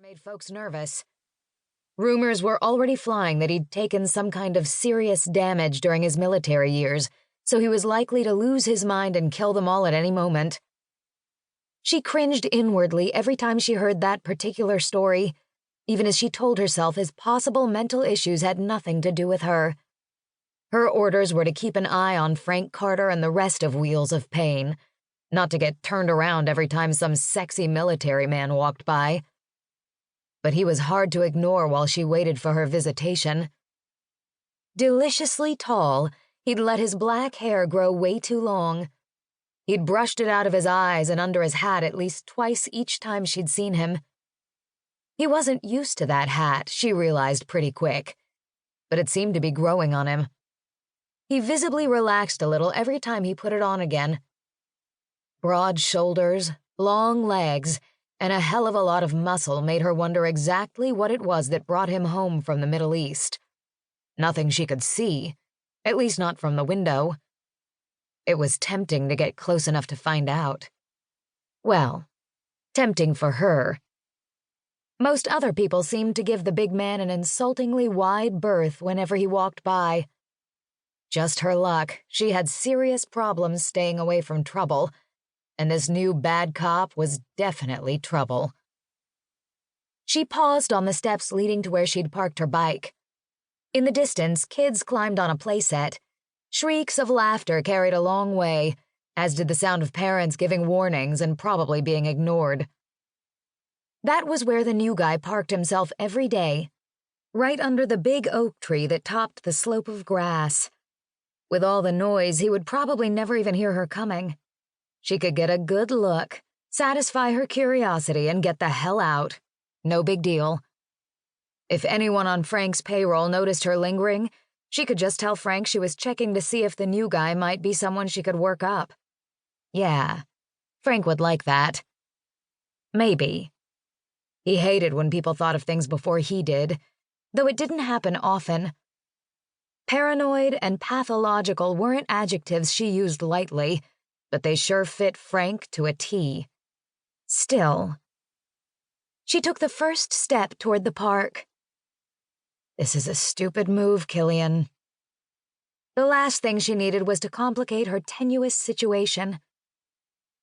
made folks nervous. Rumors were already flying that he'd taken some kind of serious damage during his military years, so he was likely to lose his mind and kill them all at any moment. She cringed inwardly every time she heard that particular story, even as she told herself his possible mental issues had nothing to do with her. Her orders were to keep an eye on Frank Carter and the rest of Wheels of Pain, not to get turned around every time some sexy military man walked by. But he was hard to ignore while she waited for her visitation. Deliciously tall, he'd let his black hair grow way too long. He'd brushed it out of his eyes and under his hat at least twice each time she'd seen him. He wasn't used to that hat, she realized pretty quick, but it seemed to be growing on him. He visibly relaxed a little every time he put it on again. Broad shoulders, long legs, and a hell of a lot of muscle made her wonder exactly what it was that brought him home from the Middle East. Nothing she could see, at least not from the window. It was tempting to get close enough to find out. Well, tempting for her. Most other people seemed to give the big man an insultingly wide berth whenever he walked by. Just her luck, she had serious problems staying away from trouble, and this new bad cop was definitely trouble. She paused on the steps leading to where she'd parked her bike. In the distance, kids climbed on a playset. Shrieks of laughter carried a long way, as did the sound of parents giving warnings and probably being ignored. That was where the new guy parked himself every day, right under the big oak tree that topped the slope of grass. With all the noise, he would probably never even hear her coming. She could get a good look, satisfy her curiosity, and get the hell out. No big deal. If anyone on Frank's payroll noticed her lingering, she could just tell Frank she was checking to see if the new guy might be someone she could work up. Yeah, Frank would like that. Maybe. He hated when people thought of things before he did, though it didn't happen often. Paranoid and pathological weren't adjectives she used lightly, but they sure fit Frank to a T. Still, she took the first step toward the park. This is a stupid move, Killian. The last thing she needed was to complicate her tenuous situation.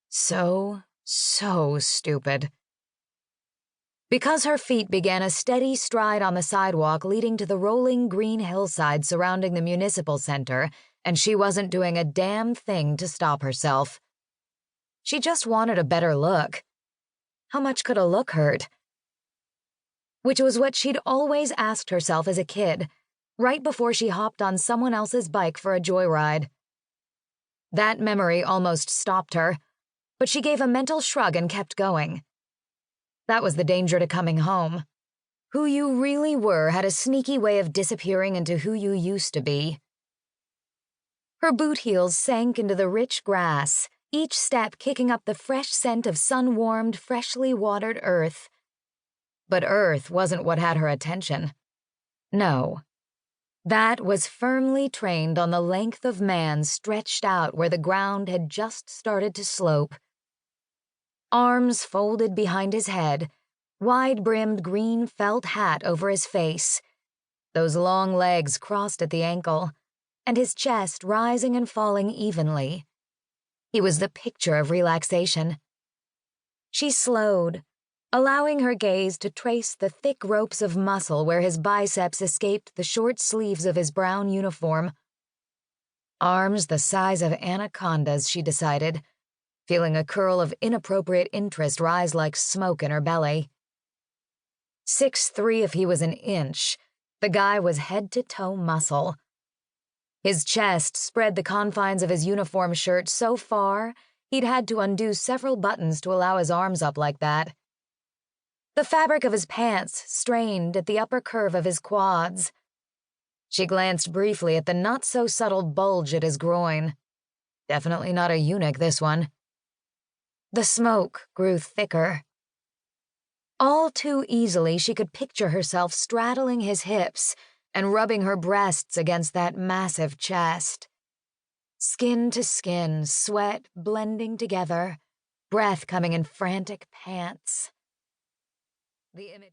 So stupid. Because her feet began a steady stride on the sidewalk leading to the rolling green hillside surrounding the municipal center, and she wasn't doing a damn thing to stop herself. She just wanted a better look. How much could a look hurt? Which was what she'd always asked herself as a kid, right before she hopped on someone else's bike for a joyride. That memory almost stopped her, but she gave a mental shrug and kept going. That was the danger to coming home. Who you really were had a sneaky way of disappearing into who you used to be. Her boot heels sank into the rich grass, each step kicking up the fresh scent of sun-warmed, freshly watered earth. But earth wasn't what had her attention. No. That was firmly trained on the length of man stretched out where the ground had just started to slope. Arms folded behind his head, wide-brimmed green felt hat over his face, those long legs crossed at the ankle, and his chest rising and falling evenly. He was the picture of relaxation. She slowed, allowing her gaze to trace the thick ropes of muscle where his biceps escaped the short sleeves of his brown uniform. Arms the size of anacondas, she decided, feeling a curl of inappropriate interest rise like smoke in her belly. 6'3" if he was an inch, the guy was head-to-toe muscle. His chest spread the confines of his uniform shirt so far, he'd had to undo several buttons to allow his arms up like that. The fabric of his pants strained at the upper curve of his quads. She glanced briefly at the not-so-subtle bulge at his groin. Definitely not a eunuch, this one. The smoke grew thicker. All too easily, she could picture herself straddling his hips and rubbing her breasts against that massive chest. Skin to skin, sweat blending together, breath coming in frantic pants. The image